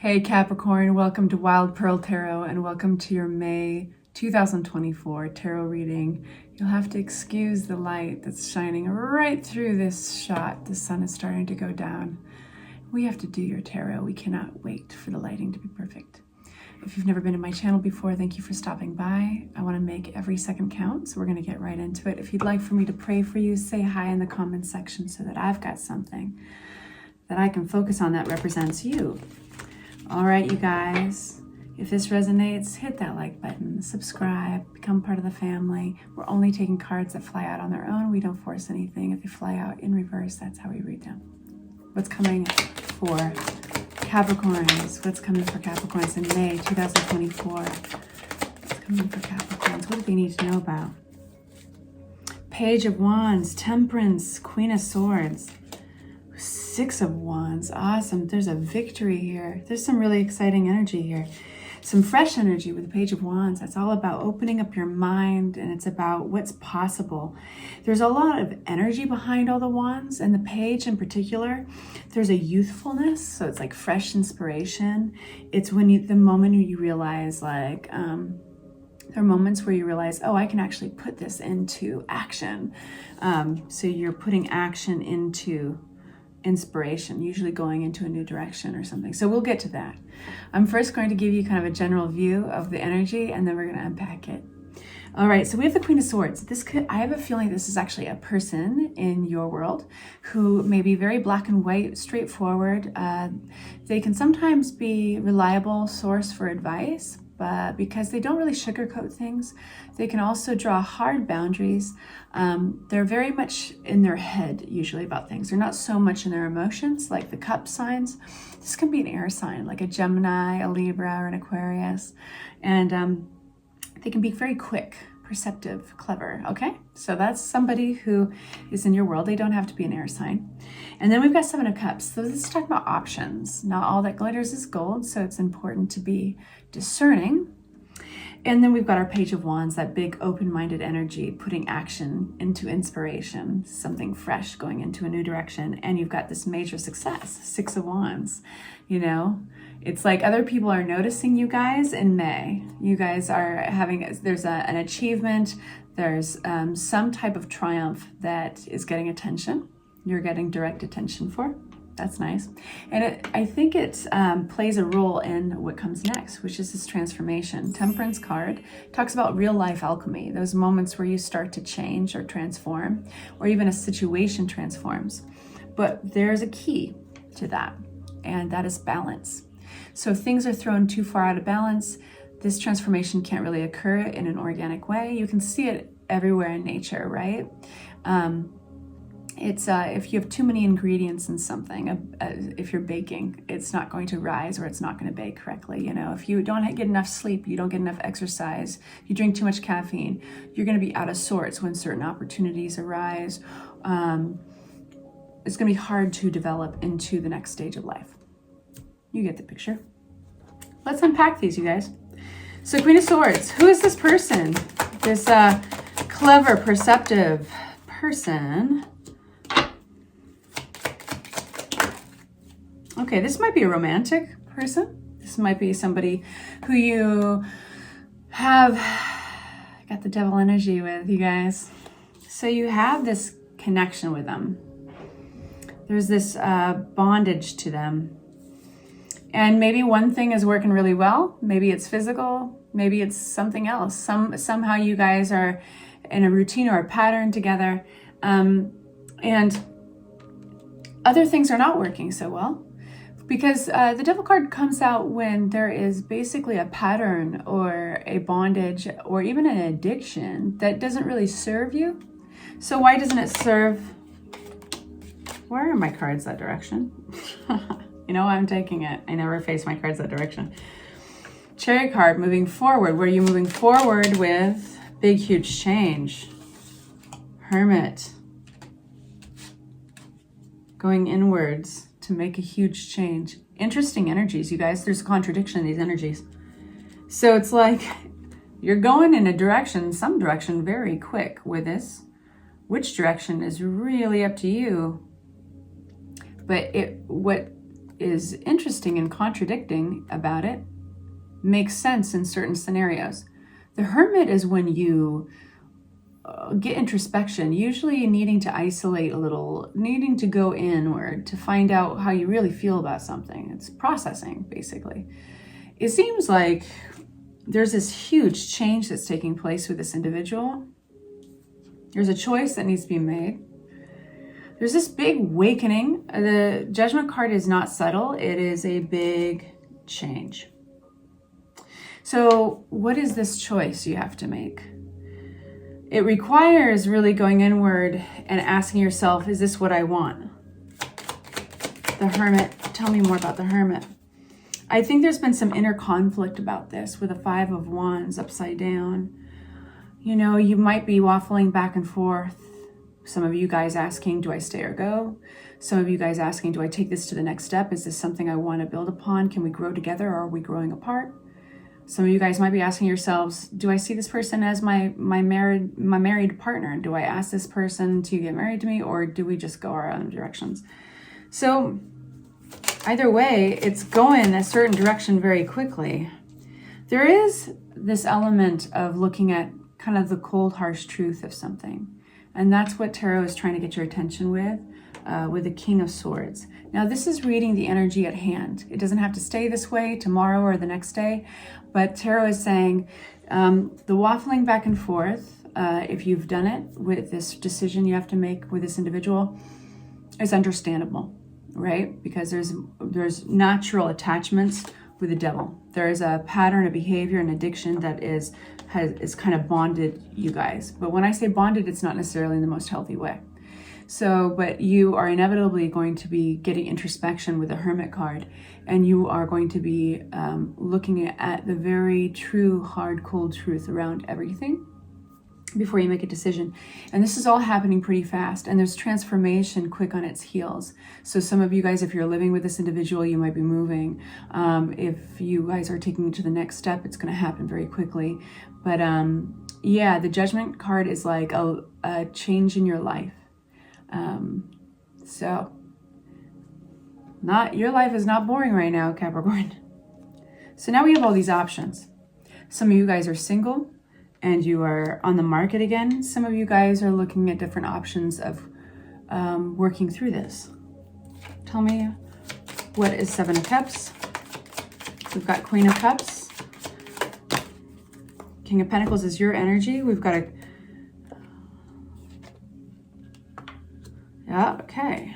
Hey Capricorn, welcome to Wild Pearl Tarot and welcome to your May 2024 tarot reading. You'll have to excuse the light that's shining right through this shot. The sun is starting to go down. We have to do your tarot. We cannot wait for the lighting to be perfect. If you've never been to my channel before, thank you for stopping by. I want to make every second count, so we're going to get right into it. If you'd like for me to pray for you, say hi in the comments section so that I've got something that I can focus on that represents you. All right, you guys, if this resonates, hit that like button, subscribe, become part of the family. We're only taking cards that fly out on their own. We don't force anything. If they fly out in reverse, that's how we read them. What's coming for Capricorns? What's coming for Capricorns in May 2024? What's coming for Capricorns? What do they need to know about? Page of Wands, Temperance, Queen of Swords. Six of Wands, awesome. There's a victory here. There's some really exciting energy here. Some fresh energy with the Page of Wands. That's all about opening up your mind, and it's about what's possible. There's a lot of energy behind all the wands, and the Page in particular, there's a youthfulness, so it's like fresh inspiration. It's when the moment you realize, like, there are moments where you realize, oh, I can actually put this into action. So you're putting action into inspiration, usually going into a new direction or something. So we'll get to that. I'm first going to give you kind of a general view of the energy, and then we're going to unpack it. All right, so we have the Queen of Swords. I have a feeling this is actually a person in your world who may be very black and white, straightforward. They can sometimes be reliable source for advice, but because they don't really sugarcoat things, they can also draw hard boundaries. They're very much in their head usually about things. They're not so much in their emotions, like the cup signs. This can be an air sign, like a Gemini, a Libra, or an Aquarius. And they can be very quick, perceptive, clever, okay? So that's somebody who is in your world. They don't have to be an air sign. And then we've got Seven of Cups. So this is talking about options. Not all that glitters is gold, so it's important to be discerning. And then we've got our Page of Wands, that big open-minded energy, putting action into inspiration, something fresh going into a new direction. And you've got this major success, Six of Wands. You know, it's like other people are noticing you guys in May. You guys are having, there's an achievement, there's some type of triumph that is getting attention. You're getting direct attention for. That's nice. And I think it plays a role in what comes next, which is this transformation. Temperance card talks about real life alchemy, those moments where you start to change or transform, or even a situation transforms. But there's a key to that, and that is balance. So if things are thrown too far out of balance, this transformation can't really occur in an organic way. You can see it everywhere in nature, right? It's if you have too many ingredients in something, if you're baking, it's not going to rise, or it's not going to bake correctly. You know, if you don't get enough sleep, you don't get enough exercise, you drink too much caffeine, you're going to be out of sorts when certain opportunities arise. It's going to be hard to develop into the next stage of life. You get the picture. Let's unpack these, you guys. So Queen of Swords, who is this person? This clever, perceptive person. Okay, this might be a romantic person. This might be somebody who you have got the devil energy with, you guys. So you have this connection with them. There's this bondage to them. And maybe one thing is working really well. Maybe it's physical. Maybe it's something else. Somehow you guys are in a routine or a pattern together. And other things are not working so well. Because the Devil card comes out when there is basically a pattern or a bondage or even an addiction that doesn't really serve you. So why doesn't it serve? Where are my cards that direction? You know, I'm taking it. I never face my cards that direction. Chariot card, moving forward. Where are you moving forward with? Big, huge change. Hermit. Going inwards to make a huge change. Interesting energies, you guys. There's a contradiction in these energies. So it's like you're going in a direction, some direction, very quick with this. Which direction is really up to you. But what is interesting and contradicting about it makes sense in certain scenarios. The Hermit is when you get introspection, usually needing to isolate a little, needing to go inward to find out how you really feel about something. It's processing, basically. It seems like there's this huge change that's taking place with this individual. There's a choice that needs to be made. There's this big awakening. The Judgment card is not subtle. It is a big change. So what is this choice you have to make? It requires really going inward and asking yourself, is this what I want? The Hermit. Tell me more about the Hermit. I think there's been some inner conflict about this with the Five of Wands upside down. You know, you might be waffling back and forth. Some of you guys asking, do I stay or go? Some of you guys asking, do I take this to the next step? Is this something I want to build upon? Can we grow together, or are we growing apart? Some of you guys might be asking yourselves, do I see this person as my married partner? Do I ask this person to get married to me, or do we just go our own directions? So either way, it's going a certain direction very quickly. There is this element of looking at kind of the cold, harsh truth of something. And that's what tarot is trying to get your attention with the King of Swords. Now, this is reading the energy at hand. It doesn't have to stay this way tomorrow or the next day, but tarot is saying the waffling back and forth, if you've done it with this decision you have to make with this individual, is understandable, right? Because there's natural attachments with the devil. There is a pattern of behavior and addiction that is kind of bonded you guys. But when I say bonded, it's not necessarily in the most healthy way. So, but you are inevitably going to be getting introspection with the Hermit card, and you are going to be looking at the very true, hard, cold truth around everything before you make a decision. And this is all happening pretty fast, and there's transformation quick on its heels. So some of you guys, if you're living with this individual, you might be moving. If you guys are taking it to the next step, it's going to happen very quickly. But yeah, the Judgment card is like a change in your life. So your life is not boring right now, Capricorn. So now we have all these options. Some of you guys are single and you are on the market again. Some of you guys are looking at different options of working through this. Tell me, what is Seven of Cups? We've got Queen of Cups. King of Pentacles is your energy. We've got yeah, okay.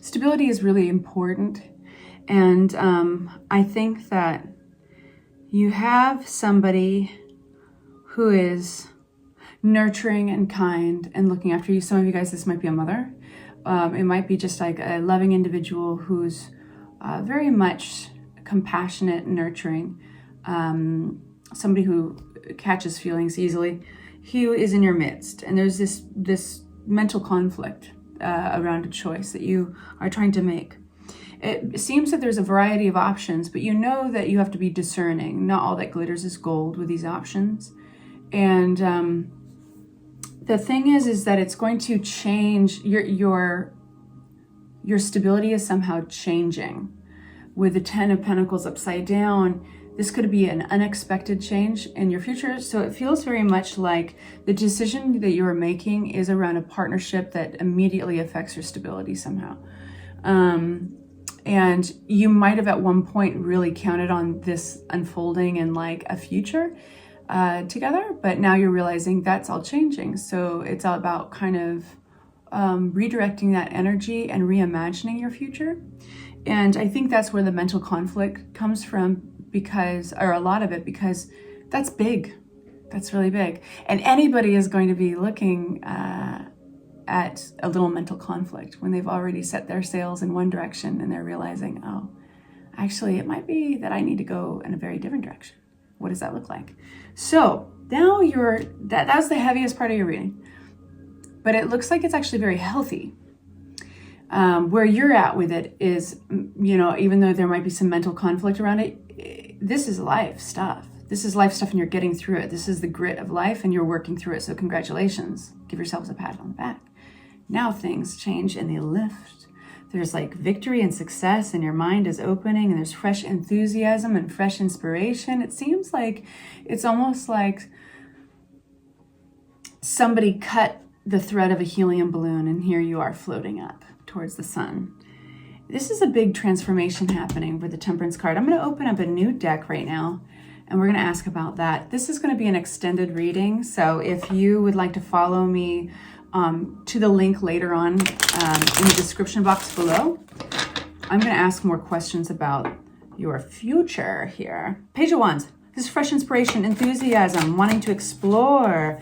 Stability is really important. And I think that you have somebody who is nurturing and kind and looking after you. Some of you guys, this might be a mother. It might be just like a loving individual who's very much compassionate, nurturing, somebody who catches feelings easily. He is in your midst, and there's this mental conflict around a choice that you are trying to make. It seems that there's a variety of options, but you know that you have to be discerning. Not all that glitters is gold with these options. And the thing is that it's going to change. Your stability is somehow changing. With the Ten of Pentacles upside down, this could be an unexpected change in your future. So it feels very much like the decision that you are making is around a partnership that immediately affects your stability somehow. And you might have at one point really counted on this unfolding in like a future together, but now you're realizing that's all changing. So it's all about kind of redirecting that energy and reimagining your future. And I think that's where the mental conflict comes from, or a lot of it, because that's big. That's really big. And anybody is going to be looking at a little mental conflict when they've already set their sails in one direction and they're realizing, oh, actually, it might be that I need to go in a very different direction. What does that look like? So now that's the heaviest part of your reading. But it looks like it's actually very healthy. Where you're at with it is, even though there might be some mental conflict around it, this is life stuff. This is life stuff and you're getting through it. This is the grit of life and you're working through it. So congratulations. Give yourselves a pat on the back. Now things change and they lift. There's like victory and success, and your mind is opening, and there's fresh enthusiasm and fresh inspiration. It seems like it's almost like somebody cut the thread of a helium balloon, and here you are floating up towards the sun. This is a big transformation happening with the Temperance card. I'm going to open up a new deck right now, and we're going to ask about that. This is going to be an extended reading, so if you would like to follow me to the link later on in the description box below, I'm going to ask more questions about your future here. Page of Wands. This is fresh inspiration, enthusiasm, wanting to explore.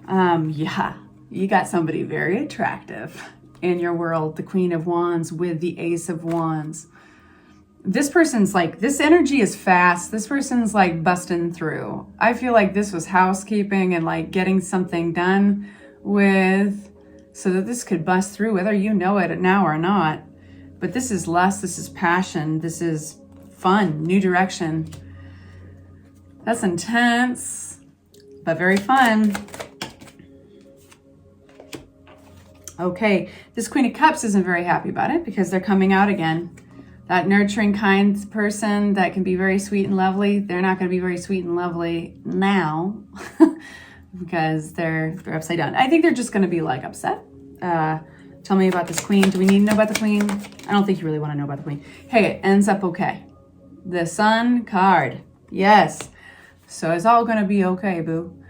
Yeah, you got somebody very attractive in your world, the Queen of Wands with the Ace of Wands. This person's like, this energy is fast. This person's like busting through. I feel like this was housekeeping and like getting something done with, so that this could bust through, whether you know it now or not. But this is lust, this is passion, this is fun, new direction. That's intense, but very fun. Okay, this Queen of Cups isn't very happy about it because they're coming out again. That nurturing, kind person that can be very sweet and lovely, they're not going to be very sweet and lovely now because they're upside down. I think they're just going to be like upset. Tell me about this Queen. Do we need to know about the Queen? I don't think you really want to know about the Queen. Hey, it ends up okay. The Sun card. Yes. So it's all going to be okay, boo.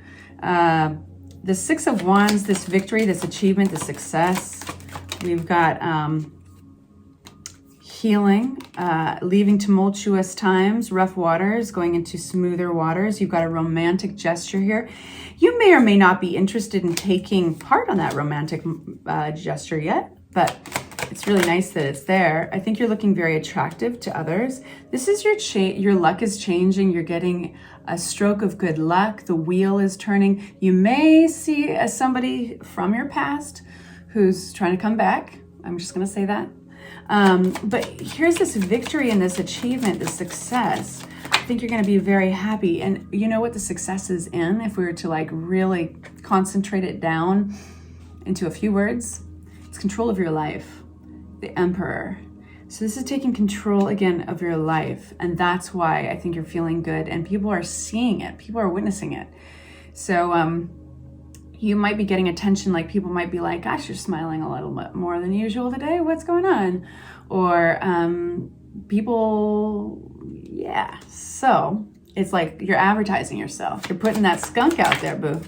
The Six of Wands, this victory, this achievement, this success. We've got healing, leaving tumultuous times, rough waters, going into smoother waters. You've got a romantic gesture here. You may or may not be interested in taking part on that romantic gesture yet, but it's really nice that it's there. I think you're looking very attractive to others. This is your luck is changing. You're getting a stroke of good luck. The wheel is turning. You may see somebody from your past who's trying to come back. I'm just going to say that. But here's this victory and this achievement, this success. I think you're going to be very happy. And you know what the success is in? If we were to like really concentrate it down into a few words, it's control of your life. The Emperor. So this is taking control again of your life. And that's why I think you're feeling good. And people are seeing it. People are witnessing it. So you might be getting attention. Like people might be like, gosh, you're smiling a little bit more than usual today. What's going on? Or people, yeah. So it's like you're advertising yourself. You're putting that skunk out there, boo.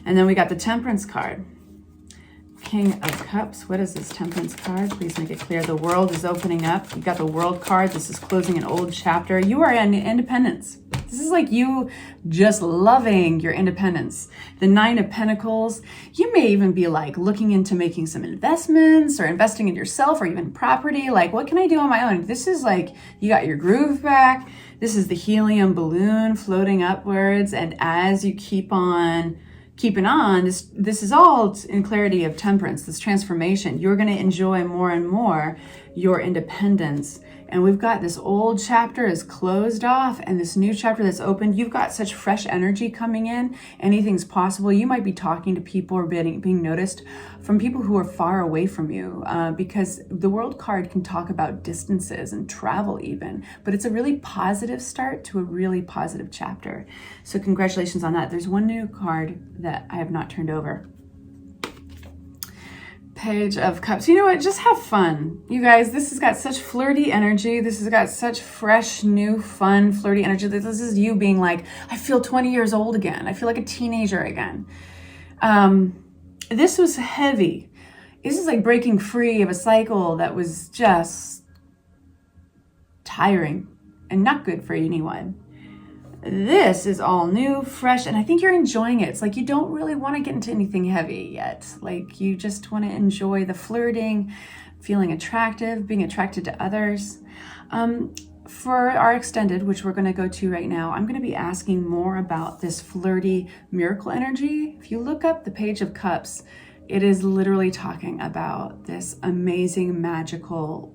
And then we got the Temperance card. King of Cups. What is this Temperance card? Please make it clear. The world is opening up. You got the World card. This is closing an old chapter. You are in independence. This is like you just loving your independence. The Nine of Pentacles. You may even be like looking into making some investments or investing in yourself or even property. Like, what can I do on my own? This is like you got your groove back. This is the helium balloon floating upwards. And as you keep on keeping on, this is all in clarity of temperance, this transformation. You're going to enjoy more and more your independence. And we've got this old chapter is closed off and this new chapter that's opened. You've got such fresh energy coming in. Anything's possible. You might be talking to people or being noticed from people who are far away from you because the World card can talk about distances and travel even, but it's a really positive start to a really positive chapter. So congratulations on that. There's one new card that I have not turned over. Page of Cups. You know what? Just have fun. You guys, this has got such flirty energy. This has got such fresh, new, fun, flirty energy. This is you being like, I feel 20 years old again. I feel like a teenager again. This was heavy. This is like breaking free of a cycle that was just tiring and not good for anyone. This is all new, fresh, and I think you're enjoying it. It's like you don't really want to get into anything heavy yet. Like you just want to enjoy the flirting, feeling attractive, being attracted to others. For our extended, which we're going to go to right now, I'm going to be asking more about this flirty miracle energy. If you look up the Page of Cups, It is literally talking about this amazing, magical,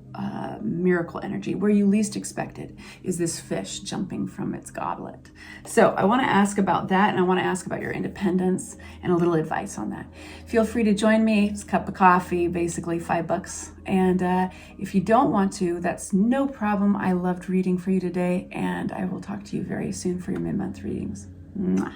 miracle energy. Where you least expect it is this fish jumping from its goblet. So I want to ask about that, and I want to ask about your independence and a little advice on that. Feel free to join me. It's a cup of coffee, basically $5. And if you don't want to, that's no problem. I loved reading for you today, and I will talk to you very soon for your mid-month readings. Mwah.